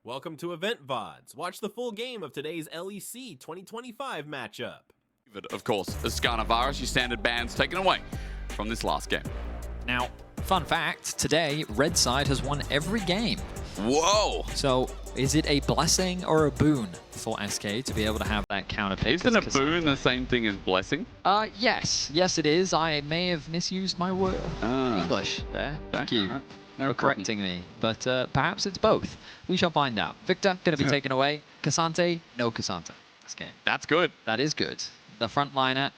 Welcome to Loleventvods. Watch the full game of today's LEC 2025 matchup. Of course, as Scarnavirus, your standard bans taken away from this last game. Now, fun fact, today, Red Side has won every game. Whoa! So, is it a blessing or a boon for SK to be able to have that counter pick? Isn't a boon the same thing as blessing? Yes. Yes, it is. I may have misused my word. English there. Thank you for correcting me. But perhaps it's both. We shall find out. Victor, going to be taken away. Cassante, no Cassante. Okay. That's good. That is good. The frontliner,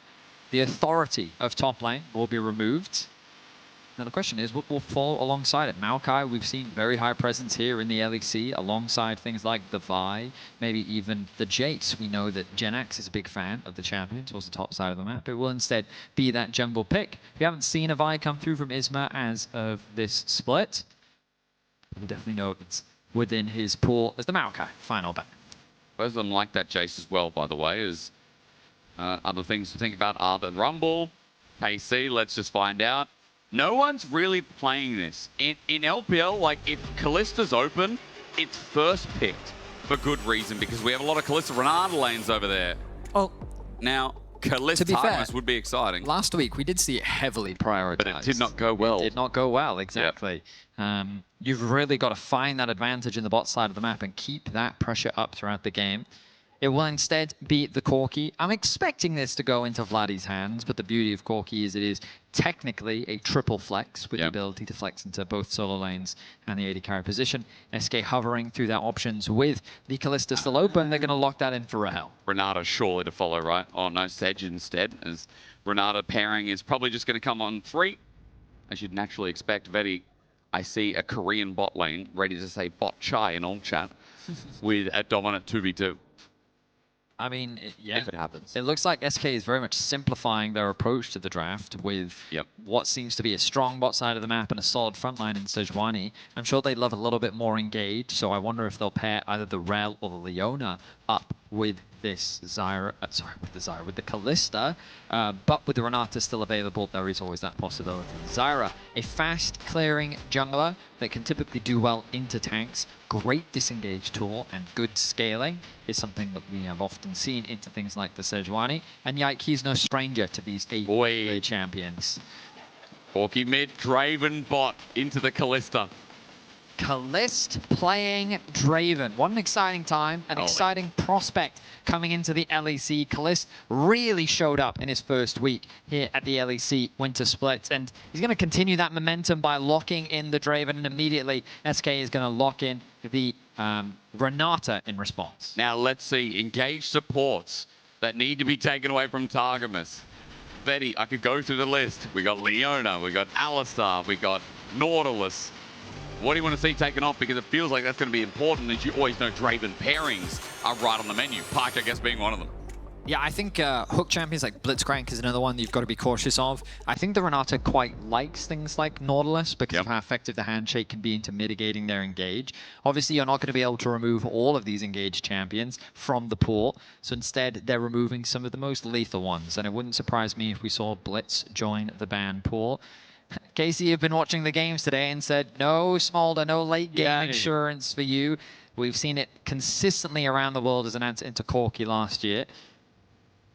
the authority of top lane will be removed. Now the question is, what will fall alongside it? Maokai, we've seen very high presence here in the LEC, alongside things like the Vi, maybe even the Jace. We know that Genax is a big fan of the champion towards the top side of the map. It will instead be that jungle pick. We haven't seen a Vi come through from Isma as of this split. We'll definitely know it's within his pool as the Maokai final ban. Both of them like that Jace as well, by the way, as other things to think about are the Rumble, KC, let's just find out. No one's really playing this. In LPL, like, if Kallista's open, it's first picked for good reason, because we have a lot of Kalista Renata lanes over there. Well, now, Kalista would be exciting. Last week, we did see it heavily prioritized. But it did not go well. It did not go well, exactly. Yep. You've really got to find that advantage in the bot side of the map and keep that pressure up throughout the game. It will instead be the Corki. I'm expecting this to go into Vladdy's hands, but the beauty of Corki is it is technically a triple flex with the ability to flex into both solo lanes and the AD carry position. SK hovering through their options with the Kalista still open. They're going to lock that in for Rahel. Renata surely to follow, right? Oh no, Sedge instead, as Renata pairing is probably just going to come on 3. As you'd naturally expect. Vedi, I see a Korean bot lane ready to say bot chai in all chat with a dominant 2v2. I mean, yeah, if it happens. It looks like SK is very much simplifying their approach to the draft with what seems to be a strong bot side of the map and a solid front line in Sejuani. I'm sure they'd love a little bit more engaged, so I wonder if they'll pair either the Rel or the Leona up with this Zyra, with the Kalista, but with the Renata still available, there is always that possibility. Zyra, a fast clearing jungler that can typically do well into tanks, great disengage tool, and good scaling is something that we have often seen into things like the Sejuani, and Yike, he's no stranger to these AD champions. Corki mid, Draven bot into the Kalista. Kalist playing Draven. What an exciting time, an exciting prospect coming into the LEC. Kalist really showed up in his first week here at the LEC Winter Split, and he's going to continue that momentum by locking in the Draven, and immediately SK is going to lock in the Renata in response. Now let's see, engaged supports that need to be taken away from Targamas. Vedi, I could go through the list. We got Leona, we got Alistar, we got Nautilus. What do you want to see taken off? Because it feels like that's going to be important, as you always know Draven pairings are right on the menu. Pike, I guess, being one of them. Yeah, I think hook champions like Blitzcrank is another one that you've got to be cautious of. I think the Renata quite likes things like Nautilus because of how effective the handshake can be into mitigating their engage. Obviously, you're not going to be able to remove all of these engaged champions from the pool, so instead they're removing some of the most lethal ones, and it wouldn't surprise me if we saw Blitz join the ban pool. Casey, you've been watching the games today and said, no Smolder, no late game insurance for you. We've seen it consistently around the world as an answer into Corki last year.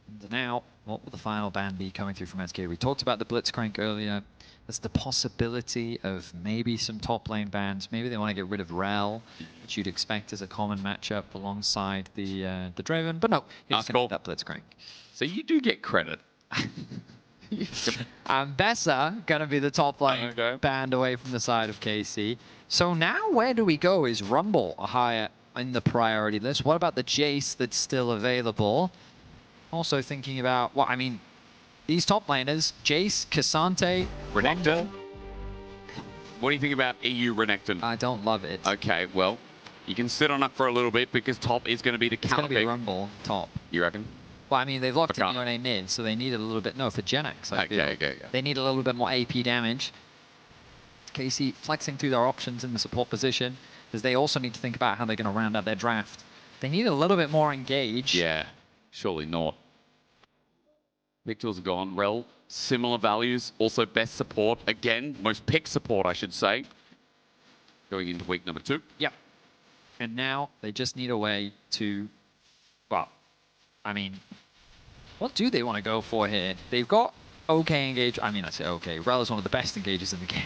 And now, what will the final ban be coming through from SK? We talked about the Blitzcrank earlier. There's the possibility of maybe some top lane bans. Maybe they want to get rid of Rel, which you'd expect as a common matchup alongside the Draven. But no, he's going to that Blitzcrank. So you do get credit. Bessa gonna be the top lane banned away from the side of KC. So now where do we go? Is Rumble higher in the priority list? What about the Jace that's still available? Also thinking about, well, I mean, these top laners, Jace, Cassante, Renekton. What do you think about EU Renekton? I don't love it. Okay, well, you can sit on it for a little bit because top is going to be the counter. It's going to be Rumble top. You reckon? Well, I mean, they've locked in Yone mid, so they need a little bit... No, for Genax, I feel. They need a little bit more AP damage. KC flexing through their options in the support position, because they also need to think about how they're going to round out their draft. They need a little bit more engage. Yeah, surely not. Victor's gone. Rel, similar values. Also best support. Again, most pick support, I should say. Going into week number 2. Yep. And now they just need a way to, well, I mean, what do they want to go for here? They've got okay engage. I mean, I say okay. Rel is one of the best engages in the game.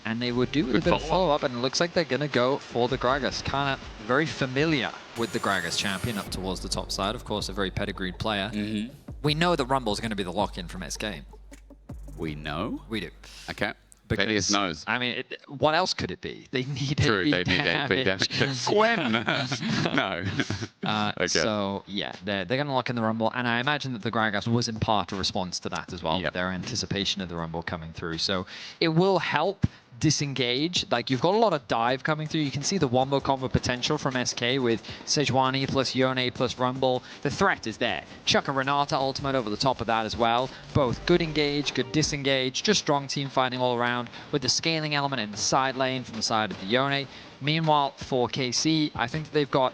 And they would do a bit of follow-up, and it looks like they're going to go for the Gragas. Kind of very familiar with the Gragas champion up towards the top side. Of course, a very pedigreed player. We know that Rumble is going to be the lock-in from SK. We know? We do. Okay. Because, Velius knows. I mean, what else could it be? They need True, it. they need it. Gwen! No. Okay. So, yeah, they're going to lock in the Rumble, and I imagine that the Gragas was in part a response to that as well, their anticipation of the Rumble coming through. So it will help disengage. Like, you've got a lot of dive coming through. You can see the wombo combo potential from SK with Sejuani plus Yone plus Rumble. The threat is there. Chuck and Renata ultimate over the top of that as well. Both good engage, good disengage, just strong team fighting all around with the scaling element in the side lane from the side of the Yone. Meanwhile, for KC, I think they've got,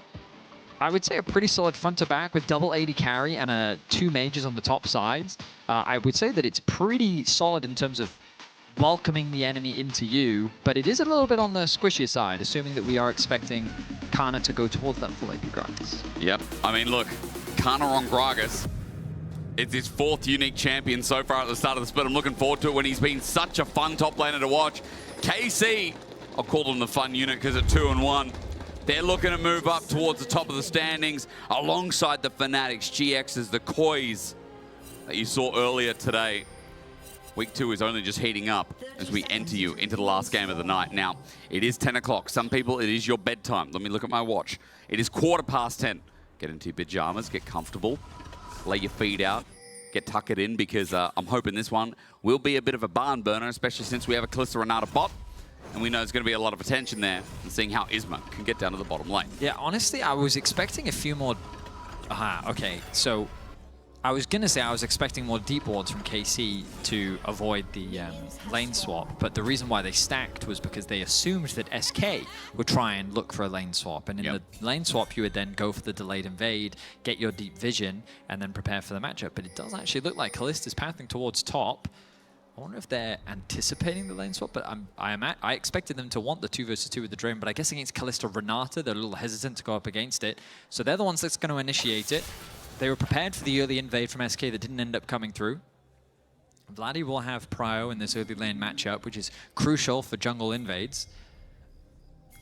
I would say, a pretty solid front to back with double 80 carry and 2 mages on the top sides. I would say that it's pretty solid in terms of welcoming the enemy into you, but it is a little bit on the squishy side, assuming that we are expecting Kana to go towards that full AP Gragas. Yep. I mean, look, Kana on Gragas. It's his 4th unique champion so far at the start of the split. I'm looking forward to it when he's been such a fun top laner to watch. KC, I'll call them the fun unit because at 2-1. They're looking to move up towards the top of the standings alongside the Fanatics, GXs, the Kois that you saw earlier today. Week 2 is only just heating up as we enter you into the last game of the night. Now, it is 10 o'clock. Some people, it is your bedtime. Let me look at my watch. It is 10:15. Get into your pajamas, get comfortable, lay your feet out, get tucked in, because I'm hoping this one will be a bit of a barn burner, especially since we have a Kalista Renata bot, and we know there's going to be a lot of attention there, and seeing how Isma can get down to the bottom lane. Yeah, honestly, I was expecting a few more... okay, so I was going to say I was expecting more deep wards from KC to avoid the lane swap, but the reason why they stacked was because they assumed that SK would try and look for a lane swap, and in the lane swap you would then go for the delayed invade, get your deep vision, and then prepare for the matchup. But it does actually look like Kalista's pathing towards top. I wonder if they're anticipating the lane swap, but I expected them to want the 2 versus 2 with the Drain, but I guess against Kalista Renata, they're a little hesitant to go up against it. So they're the ones that's going to initiate it. They were prepared for the early invade from SK that didn't end up coming through. Vladdy will have prio in this early lane matchup, which is crucial for jungle invades.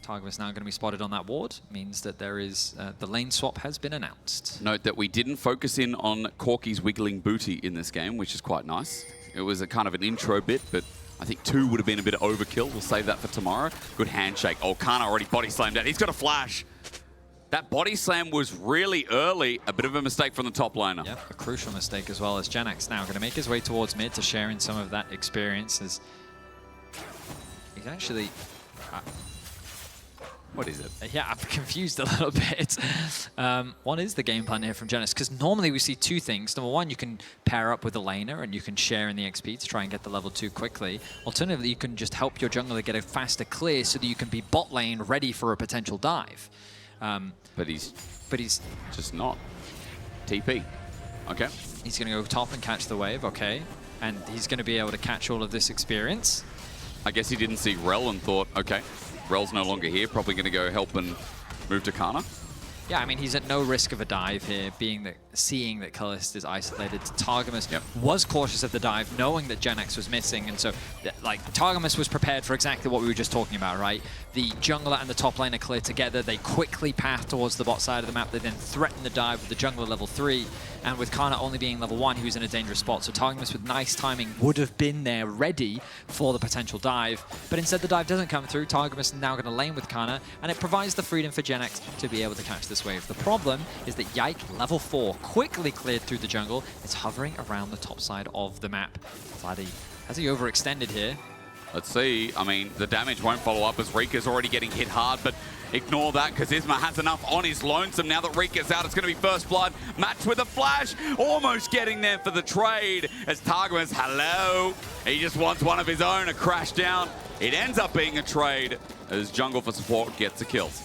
Targamas now going to be spotted on that ward. Means that there is the lane swap has been announced. Note that we didn't focus in on Corky's wiggling booty in this game, which is quite nice. It was a kind of an intro bit, but I think 2 would have been a bit of overkill. We'll save that for tomorrow. Good handshake. Oh, Kana already body slammed out. He's got a flash. That body slam was really early. A bit of a mistake from the top laner. Yep, a crucial mistake as well, as Janax now going to make his way towards mid to share in some of that experience. As he's actually... what is it? Yeah, I'm confused a little bit. What is the game plan here from Janax? Because normally we see 2 things. Number 1, you can pair up with a laner and you can share in the XP to try and get the level 2 quickly. Alternatively, you can just help your jungler get a faster clear so that you can be bot lane ready for a potential dive. But he's just not. TP. Okay. He's going to go top and catch the wave, okay. And he's going to be able to catch all of this experience. I guess he didn't see Rel and thought, okay, Rel's no longer here, probably going to go help and move to Kana. Yeah, I mean, he's at no risk of a dive here, seeing that Kalista is isolated. Targamas was cautious of the dive, knowing that Janax was missing, and so, like, Targamas was prepared for exactly what we were just talking about, right? The jungler and the top lane are clear together. They quickly path towards the bot side of the map. They then threaten the dive with the jungler level 3, and with Kana only being level 1, he was in a dangerous spot. So Targamas, with nice timing, would have been there ready for the potential dive, but instead the dive doesn't come through. Targamas is now going to lane with Kana, and it provides the freedom for Janax to be able to catch this wave. The problem is that Yike, level 4, quickly cleared through the jungle. It's hovering around the top side of the map. Vladdy, has he overextended here? Let's see. I mean, the damage won't follow up as Rika's already getting hit hard, but ignore that because Isma has enough on his lonesome. Now that Rika's out, it's going to be first blood. Match with a flash. Almost getting there for the trade as Targamas, hello. He just wants one of his own, a crash down. It ends up being a trade as Jungle for support gets the kills.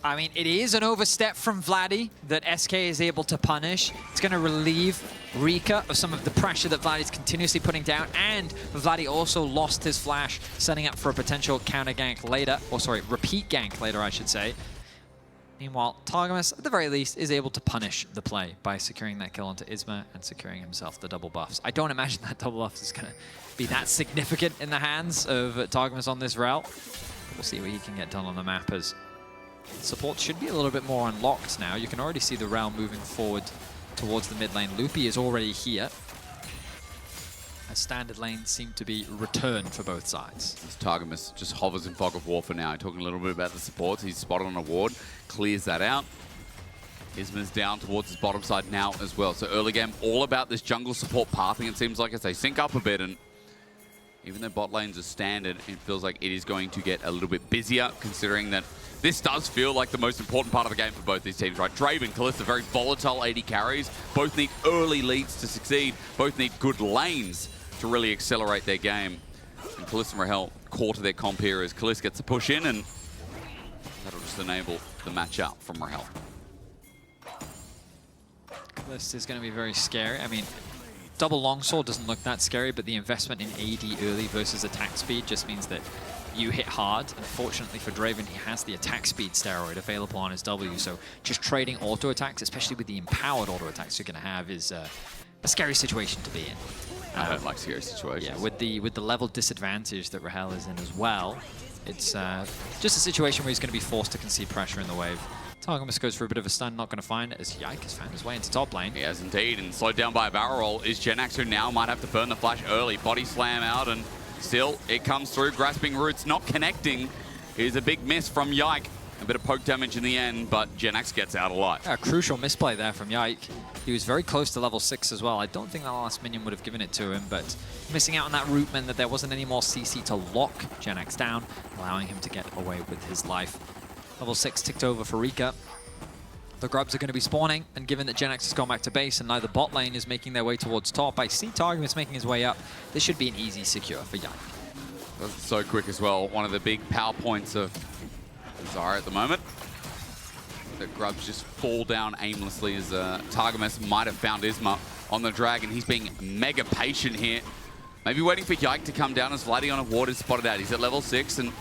I mean, it is an overstep from Vladdy that SK is able to punish. It's going to relieve Rika of some of the pressure that Vladdy's continuously putting down, and Vladdy also lost his flash, setting up for a potential counter gank later, or sorry, repeat gank later, I should say. Meanwhile, Targamas, at the very least, is able to punish the play by securing that kill onto Isma and securing himself the double buffs. I don't imagine that double buff is going to be that significant in the hands of Targamas on this route. We'll see what he can get done on the map, as support should be a little bit more unlocked now. You can already see the realm moving forward towards the mid lane. Loopy is already here, as standard lanes seem to be returned for both sides. This Targamas just hovers in fog of war for now. Talking a little bit about the supports. He's spotted on a ward, clears that out. Isma's down towards his bottom side now as well. So early game, all about this jungle support pathing, it seems like, as they sync up a bit. And even though bot lanes are standard, it feels like it is going to get a little bit busier, considering that this does feel like the most important part of the game for both these teams, right? Draven, Kalista, very volatile AD carries. Both need early leads to succeed. Both need good lanes to really accelerate their game. And Kalista and Rahel core to their comp here as Kalista gets a push in, and that'll just enable the matchup from Rahel. Kalista is going to be very scary. I mean, double longsword doesn't look that scary, but the investment in AD early versus attack speed just means that you hit hard. Unfortunately for Draven, he has the attack speed steroid available on his W, so just trading auto attacks, especially with the empowered auto attacks you're going to have, is a scary situation to be in. I don't like scary situations. Yeah, with the level disadvantage that Rahel is in as well, it's just a situation where he's going to be forced to concede pressure in the wave. Targamas goes for a bit of a stun, not going to find it, as Yike has found his way into top lane. He has indeed, and slowed down by a barrel roll is Genax, who now might have to burn the flash early. Body slam out, and still it comes through. Grasping Roots not connecting is a big miss from Yike. A bit of poke damage in the end, but Genax gets out alive. A crucial misplay there from Yike. He was very close to level 6 as well. I don't think that last minion would have given it to him, but missing out on that root meant that there wasn't any more CC to lock Genax down, allowing him to get away with his life. Level 6 ticked over for Rika. The grubs are going to be spawning, and given that Genax has gone back to base and neither bot lane is making their way towards top, I see Targamas making his way up. This should be an easy secure for Yike. That's so quick as well. One of the big power points of Zara at the moment. The grubs just fall down aimlessly, as Targamas might have found Isma on the dragon. He's being mega patient here. Maybe waiting for Yike to come down as Vladdy on a ward is spotted out. He's at level 6, and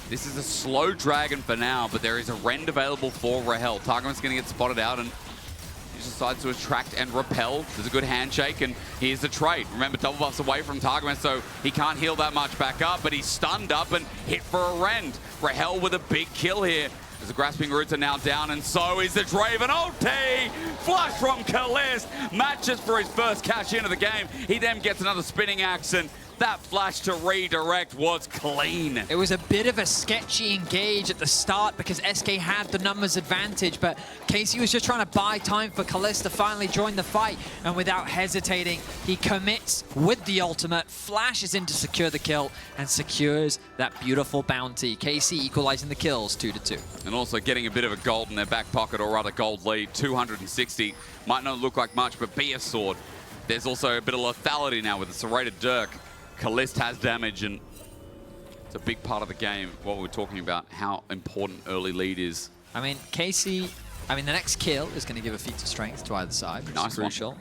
this is a slow dragon for now, but there is a rend available for Rahel. Targamas going to get spotted out, and he just decides to attract and repel. There's a good handshake, and here's the trade. Remember, double buffs away from Targamas, so he can't heal that much back up, but he's stunned up and hit for a rend. Rahel with a big kill here, as the grasping roots are now down, and so is the Draven ulti! Flush from Kalist, matches for his first cash in of the game. He then gets another spinning axe, and that flash to redirect was clean. It was a bit of a sketchy engage at the start because SK had the numbers advantage, but Casey was just trying to buy time for Kalista to finally join the fight, and without hesitating, he commits with the ultimate, flashes in to secure the kill, and secures that beautiful bounty. Casey equalizing the kills 2-2. And also getting a bit of a gold in their back pocket, or rather gold lead, 260. Might not look like much, but be a sword. There's also a bit of lethality now with the serrated Dirk. Kalist has damage, and it's a big part of the game. What we're talking about, how important early lead is. I mean, Casey, the next kill is going to give a feat of strength to either side, which is crucial.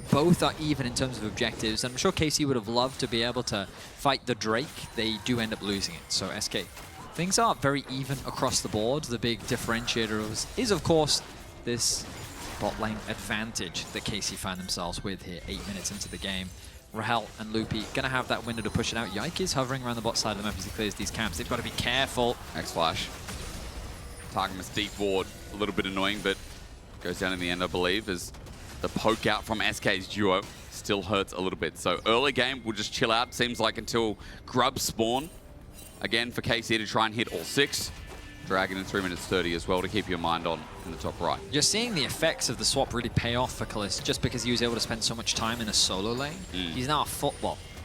Both are even in terms of objectives. I'm sure Casey would have loved to be able to fight the Drake. They do end up losing it. So SK, things are very even across the board. The big differentiator is of course, this bot lane advantage that Casey find themselves with here 8 minutes into the game. Rahel and Loopy gonna have that window to push it out. Yike is hovering around the bot side of the map as he clears these camps. They've got to be careful. X-Flash. Targamas deep ward, a little bit annoying, but goes down in the end, I believe, as the poke out from SK's duo still hurts a little bit. So early game, we'll just chill out, seems like, until grubs spawn. Again, for KC to try and hit all 6. Dragon in 3 minutes 30 as well to keep your mind on in the top right. You're seeing the effects of the swap really pay off for Kalist just because he was able to spend so much time in a solo lane. He's now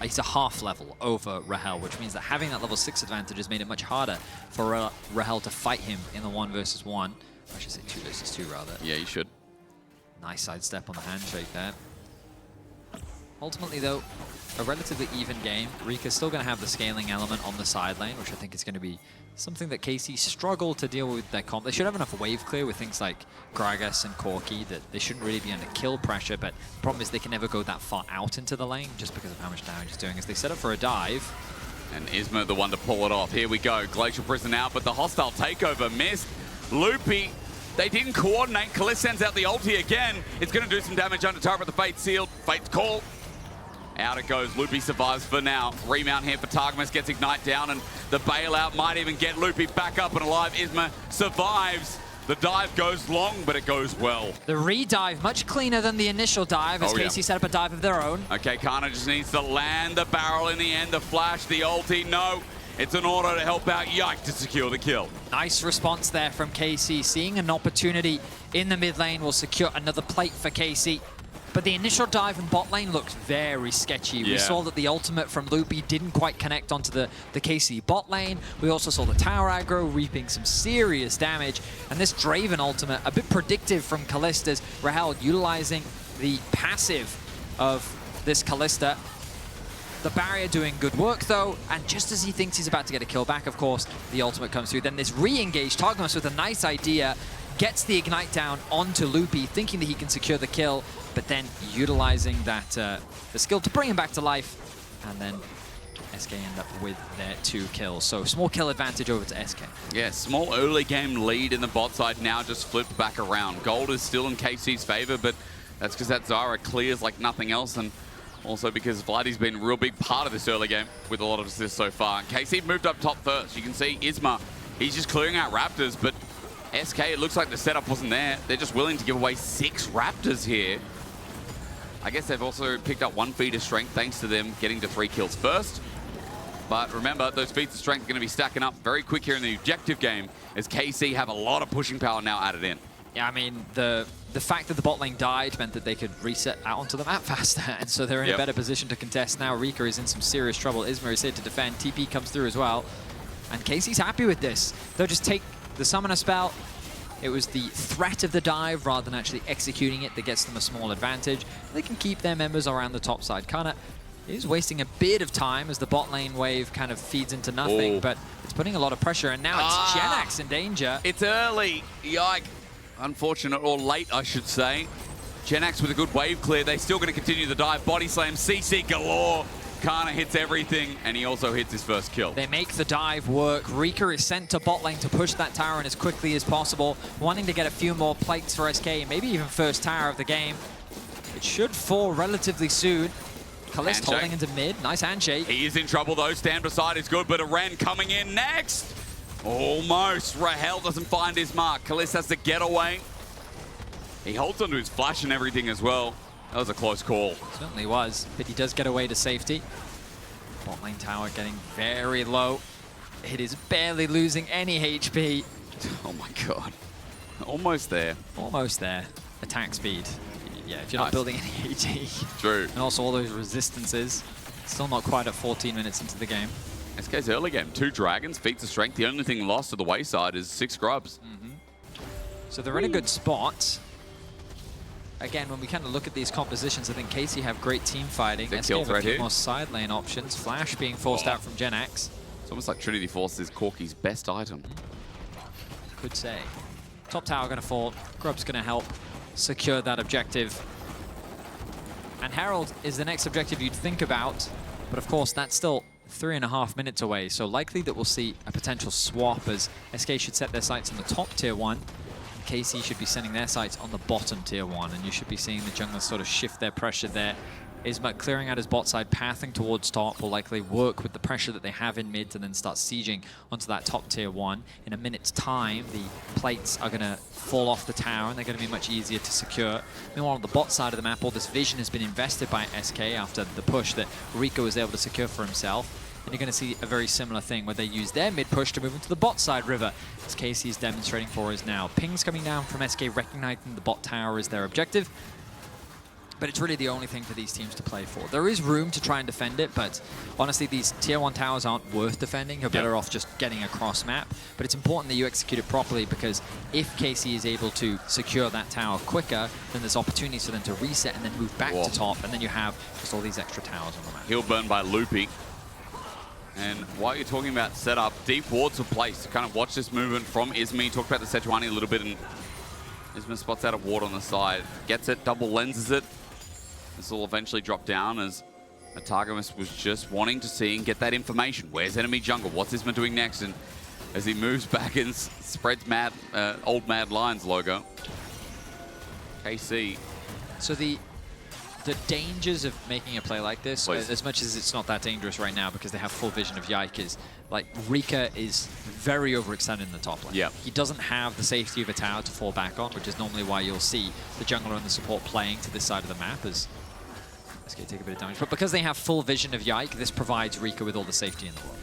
he's a half level over Rahel, which means that having that level 6 advantage has made it much harder for Rahel to fight him in the 1 versus 1. I should say 2 versus 2 rather. Yeah, you should. Nice sidestep on the handshake there. Ultimately though, a relatively even game. Rika's still going to have the scaling element on the side lane, which I think is going to be something that KC struggle to deal with their comp. They should have enough wave clear with things like Gragas and Corki that they shouldn't really be under kill pressure, but the problem is they can never go that far out into the lane just because of how much damage it's doing. As they set up for a dive. And Isma the one to pull it off. Here we go. Glacial Prison out, but the hostile takeover missed. Loopy, they didn't coordinate. Kalist sends out the ulti again. It's going to do some damage under turret, but the Fate's sealed. Fate's call. Out it goes. Loopy survives for now. Remount here for Targamas, gets Ignite down, and the bailout might even get Loopy back up and alive. Isma survives. The dive goes long, but it goes well. The re-dive, much cleaner than the initial dive, as KC set up a dive of their own. Okay, Kana just needs to land the barrel in the end. The flash, the ulti, no. It's an auto to help out Yike to secure the kill. Nice response there from KC. Seeing an opportunity in the mid lane will secure another plate for KC. But the initial dive in bot lane looked very sketchy. Yeah. We saw that the ultimate from Loopy didn't quite connect onto the KC bot lane. We also saw the tower aggro reaping some serious damage. And this Draven ultimate, a bit predictive from Kallista's. Rahel utilizing the passive of this Kalista. The barrier doing good work though, and just as he thinks he's about to get a kill back, of course, the ultimate comes through. Then this re-engage, Targamas with a nice idea, gets the Ignite down onto Loopy, thinking that he can secure the kill, but then utilizing that the skill to bring him back to life, and then SK end up with their 2 kills. So small kill advantage over to SK. Yeah, small early game lead in the bot side now just flipped back around. Gold is still in KC's favor, but that's because that Zara clears like nothing else, and also because Vladdy's been a real big part of this early game with a lot of assists so far. And KC moved up top first. You can see Isma, he's just clearing out Raptors, but SK, it looks like the setup wasn't there. They're just willing to give away 6 Raptors here. I guess they've also picked up 1 feat of strength thanks to them getting to 3 kills first. But remember, those feats of strength are going to be stacking up very quick here in the objective game as KC have a lot of pushing power now added in. Yeah, I mean, the fact that the bot lane died meant that they could reset out onto the map faster, and so they're in a better position to contest. Now Rika is in some serious trouble. Isma is here to defend. TP comes through as well. And KC's happy with this. They'll just take the summoner spell. It was the threat of the dive rather than actually executing it that gets them a small advantage. They can keep their members around the top side. Kana is wasting a bit of time as the bot lane wave kind of feeds into nothing, but it's putting a lot of pressure, and now it's Jenax in danger. It's early. Yike. Unfortunate, or late, I should say. Jenax with a good wave clear. They're still going to continue the dive. Body slam, CC galore. Kana hits everything, and he also hits his first kill. They make the dive work. Rika is sent to bot lane to push that tower in as quickly as possible, wanting to get a few more plates for SK, maybe even first tower of the game. It should fall relatively soon. Kalist holding into mid. Nice handshake. He is in trouble, though. Stand beside is good, but Aren coming in next. Almost. Rahel doesn't find his mark. Kalist has to get away. He holds onto his flash and everything as well. That was a close call. Certainly was, but he does get away to safety. Bot lane tower getting very low. It is barely losing any HP. Oh my god. Almost there. Almost there. Attack speed. Yeah, if you're not building any AT. True. And also all those resistances. Still not quite at 14 minutes into the game. SK's early game. 2 dragons, feats of strength. The only thing lost to the wayside is 6 grubs. So they're in a good spot. Again, when we kind of look at these compositions, I think KC have great team fighting. SK have a few more side lane options. Flash being forced out from Jenax. It's almost like Trinity Force is Corki's best item. Could say. Top tower going to fall. Grub's going to help secure that objective. And Herald is the next objective you'd think about. But of course, that's still 3.5 minutes away. So likely that we'll see a potential swap as SK should set their sights on the top tier 1. KC should be sending their sights on the bottom tier 1, and you should be seeing the junglers sort of shift their pressure there. Isma clearing out his bot side, pathing towards top, will likely work with the pressure that they have in mid to then start sieging onto that top tier 1. In a minute's time, the plates are going to fall off the tower, and they're going to be much easier to secure. Meanwhile, on the bot side of the map, all this vision has been invested by SK after the push that Rico was able to secure for himself. And you're going to see a very similar thing where they use their mid push to move into the bot side river, as KC is demonstrating for us now. Pings coming down from SK, recognizing the bot tower is their objective. but it's really the only thing for these teams to play for. There is room to try and defend it, but honestly, these tier 1 towers aren't worth defending. You're better off just getting across map. But it's important that you execute it properly, because if KC is able to secure that tower quicker, then there's opportunities for them to reset and then move back to top, and then you have just all these extra towers on the map. He'll burn by Loopy. And while you're talking about setup, deep wards are placed to kind of watch this movement from Isma. You talked about the Sejuani a little bit, and Isma spots out a ward on the side. Gets it, double lenses it. This will eventually drop down as Targamas was just wanting to see and get that information. Where's enemy jungle? What's Isma doing next? And as he moves back and spreads mad, old Mad Lions logo. KC. So the dangers of making a play like this, Please. as much as it's not that dangerous right now because they have full vision of Yike, is like Rika is very overextended in the top lane. Yeah. He doesn't have the safety of a tower to fall back on, which is normally why you'll see the jungler and the support playing to this side of the map as SK take a bit of damage. But because they have full vision of Yike, this provides Rika with all the safety in the world.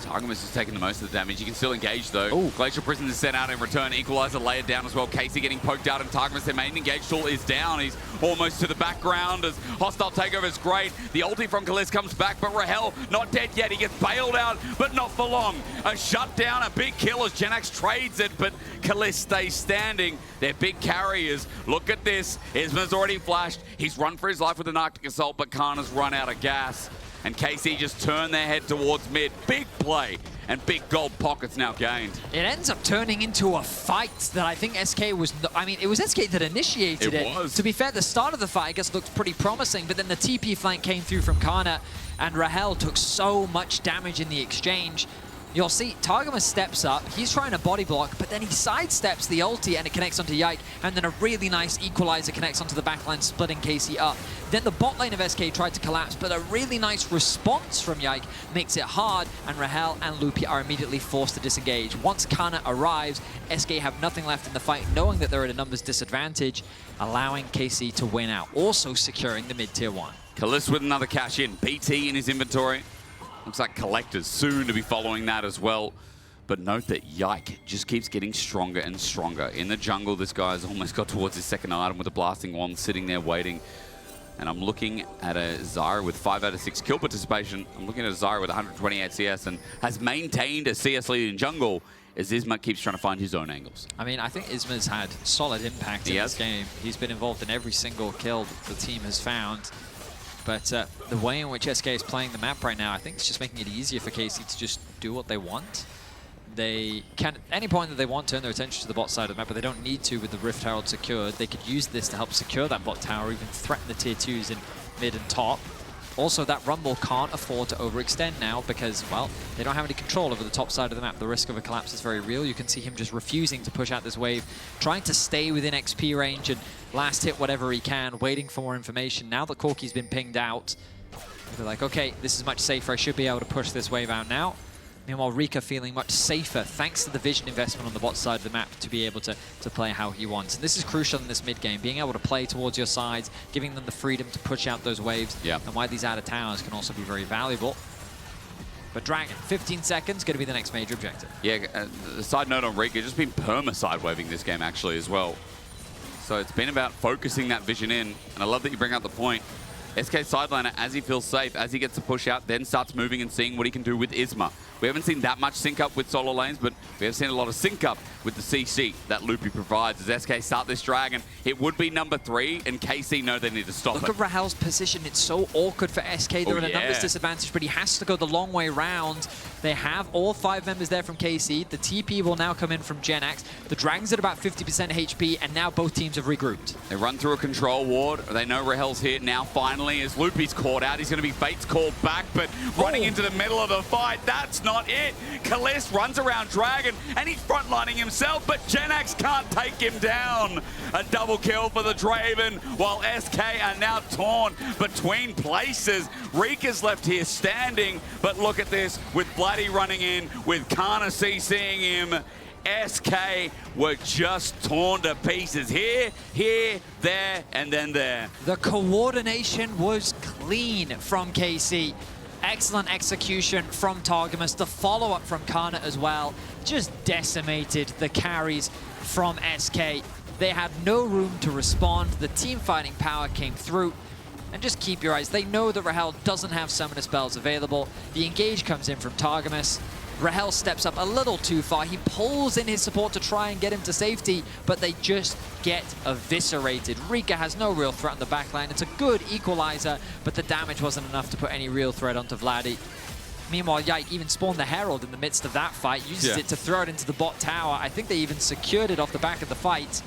Targamas is taking the most of the damage. You can still engage though. Glacial Prison is sent out in return. Equalizer layered down as well. Casey getting poked out, and Targamas, their main engage tool, is down. He's almost to the background as hostile takeover is great. The ulti from Kalist comes back, but Rahel not dead yet. He gets bailed out, but not for long. A shutdown, a big kill as Genax trades it, but Kalist stays standing. Their big carriers. Look at this. Isma's already flashed. He's run for his life with an Arctic Assault, but Kana's run out of gas. And KC just turn their head towards mid. Big play and big gold pockets now gained. It ends up turning into a fight that I think SK was... I mean, it was SK that initiated it. It was. To be fair, the start of the fight, I guess, looked pretty promising, but then the TP flank came through from Kana, and Rahel took so much damage in the exchange. You'll see Targamas steps up, he's trying to body block, but then he sidesteps the ulti and it connects onto Yike, and then a really nice equalizer connects onto the backline, splitting KC up. Then the bot lane of SK tried to collapse, but a really nice response from Yike makes it hard, and Rahel and Loopy are immediately forced to disengage. Once Kana arrives, SK have nothing left in the fight, knowing that they're at a numbers disadvantage, allowing KC to win out, also securing the mid-tier 1. Kalist with another cash in. BT in his inventory. Looks like Collector's soon to be following that as well. But note that Yike just keeps getting stronger and stronger. In the jungle, this guy's almost got towards his second item with a blasting wand sitting there waiting. And I'm looking at a Zyra with 5 out of 6 kill participation. I'm looking at a Zyra with 128 CS and has maintained a CS lead in jungle as Isma keeps trying to find his own angles. I mean, I think Isma's had solid impact in this game. He's been involved in every single kill that the team has found. But the way in which SK is playing the map right now, I think it's just making it easier for KC to just do what they want. They can, at any point that they want, turn their attention to the bot side of the map, but they don't need to with the Rift Herald secured. They could use this to help secure that bot tower, even threaten the tier 2s in mid and top. Also, that Rumble can't afford to overextend now because, well, they don't have any control over the top side of the map. The risk of a collapse is very real. You can see him just refusing to push out this wave, trying to stay within XP range and last hit whatever he can, waiting for more information. Now that Corki's been pinged out, they're like, okay, this is much safer. I should be able to push this wave out now. Meanwhile, Rika feeling much safer thanks to the vision investment on the bot side of the map to be able to play how he wants. And this is crucial in this mid game, being able to play towards your sides, giving them the freedom to push out those waves, and why these outer towers can also be very valuable. But Dragon, 15 seconds, going to be the next major objective. Yeah, the side note on Rika, just been perma-side-waving this game actually as well. So it's been about focusing that vision in, and I love that you bring up the point. SK sideliner, as he feels safe, as he gets to push out, then starts moving and seeing what he can do with Isma. We haven't seen that much sync up with solo lanes, but we have seen a lot of sync up with the CC that Loopy provides. As SK start this Dragon, it would be number 3, and KC know they need to stop it. Look at Rahel's position. It's so awkward for SK. They're at a numbers disadvantage, but he has to go the long way round. They have all 5 members there from KC. The TP will now come in from Genax. The Dragon's at about 50% HP, and now both teams have regrouped. They run through a control ward. They know Rahel's here. Now, finally, as Loopy's caught out, he's going to be Fate's called back, but running into the middle of the fight, that's not it. Kalist runs around Dragon, and he's frontlining himself, but Genax can't take him down. A double kill for the Draven, while SK are now torn between places. Rika's left here standing, but look at this, with Bloody running in, with Kana CCing him. SK were just torn to pieces here, there, and then there. The coordination was clean from KC. Excellent execution from Targamas. The follow-up from Kana as well just decimated the carries from SK. They had no room to respond. The team fighting power came through. And just keep your eyes. They know that Rahel doesn't have summoner spells available. The engage comes in from Targamas. Rahel steps up a little too far. He pulls in his support to try and get him to safety, but they just get eviscerated. Rika has no real threat on the backline. It's a good equalizer, but the damage wasn't enough to put any real threat onto Vladdy. Meanwhile, Yike even spawned the Herald in the midst of that fight, uses it to throw it into the bot tower. I think they even secured it off the back of the fight.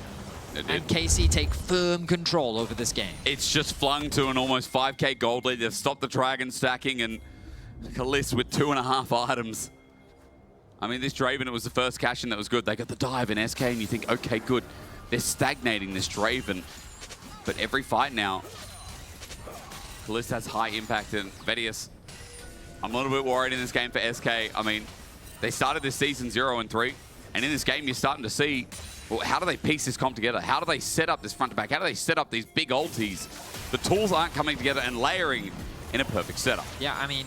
And KC take firm control over this game. It's just flung to an almost 5k gold lead. They've stopped the Dragon stacking, and Kalist with 2.5 items. I mean, this Draven, it was the first cash-in that was good. They got the dive in SK, and you think, okay, good. They're stagnating this Draven. But every fight now, Kalist has high impact, and Vedius, I'm a little bit worried in this game for SK. I mean, they started this season 0-3, and in this game, you're starting to see, well, how do they piece this comp together? How do they set up this front to back? How do they set up these big ultis? The tools aren't coming together and layering in a perfect setup. Yeah, I mean,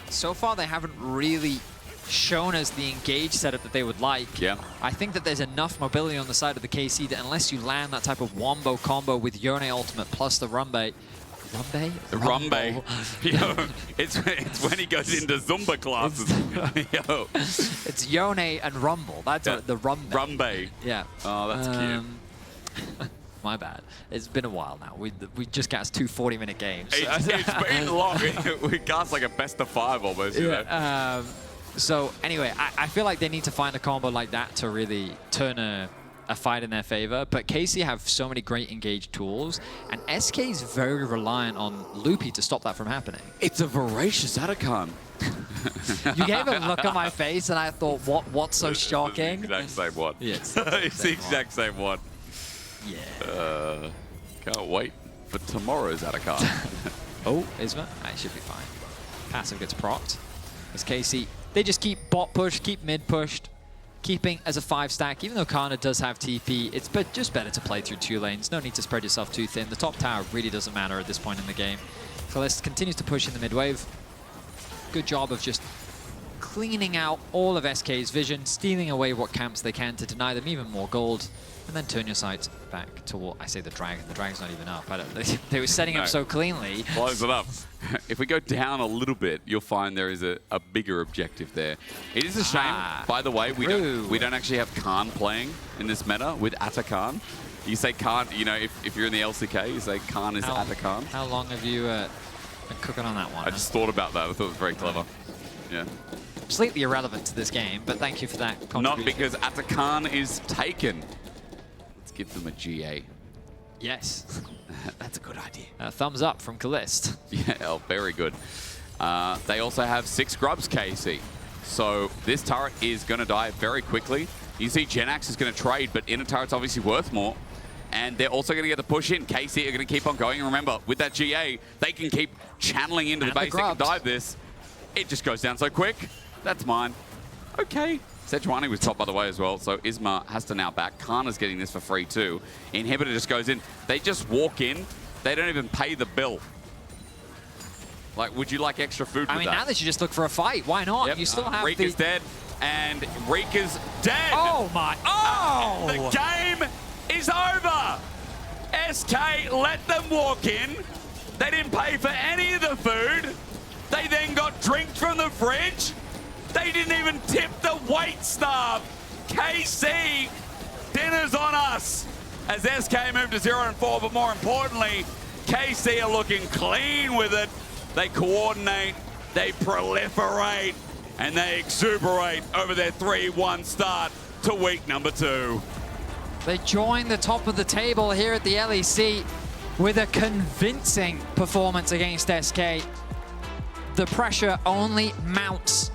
so far they haven't really shown us the engage setup that they would like. Yeah. I think that there's enough mobility on the side of the KC that unless you land that type of wombo combo with Yone ultimate plus the Rumbe. Rumbe? The Rumbe. Yo, it's when he goes into Zumba classes. Yo. It's Yone and Rumble. That's the Rumbe. Rumbe. Yeah. Oh, that's cute. My bad. It's been a while now. We just cast 2 40-minute games. It's been long. We cast like a best of 5 almost. You know? So anyway, I feel like they need to find a combo like that to really turn a fight in their favor. But KC have so many great engaged tools, and SK is very reliant on Loopy to stop that from happening. It's a voracious Atakan. You gave a look on my face, and I thought, what's so shocking? It's the exact same one. Yes. It's the exact same one. Yeah. Can't wait for tomorrow's Atakan. Oh, Isma? I should be fine. Passive gets procced. As KC, they just keep bot pushed, keep mid pushed, keeping as a 5 stack. Even though Kana does have TP, it's just better to play through 2 lanes. No need to spread yourself too thin. The top tower really doesn't matter at this point in the game. Kalist continues to push in the mid wave. Good job of just cleaning out all of SK's vision, stealing away what camps they can to deny them even more gold, and then turn your sights back toward, I say the Dragon. The Dragon's not even up. They were setting up so cleanly. Close it up. If we go down a little bit, you'll find there is a bigger objective there. It is a shame, by the way, we don't actually have Khan playing in this meta with Atakan. You say Khan, you know, if you're in the LCK, you say Khan is Atakan. How long have you been cooking on that one? I just thought about that. I thought it was very clever. Yeah. Completely irrelevant to this game, but thank you for that contribution. Not because Atakan is taken. Let's give them a GA. Yes. That's a good idea. Thumbs up from Kalist. Yeah, oh, very good. They also have 6 grubs, KC. So this turret is going to die very quickly. You see Genax is going to trade, but inner turret's obviously worth more. And they're also going to get the push in. KC are going to keep on going. And remember, with that GA, they can keep channeling into the base. They can dive this. It just goes down so quick. That's mine. Okay. Sejuani was top, by the way, as well, so Isma has to now back. Kana's getting this for free, too. Inhibitor just goes in. They just walk in. They don't even pay the bill. Like, would you like extra food with that? I mean, now they should just look for a fight. Why not? Yep. You still have Rika's dead, and Rika's dead! Oh, my... Oh! The game is over! SK let them walk in. They didn't pay for any of the food. They then got drinks from the fridge. They didn't even tip the wait staff. KC, dinner's on us. As SK moved to 0-4, but more importantly, KC are looking clean with it. They coordinate, they proliferate, and they exuberate over their 3-1 start to week number 2. They join the top of the table here at the LEC with a convincing performance against SK. The pressure only mounts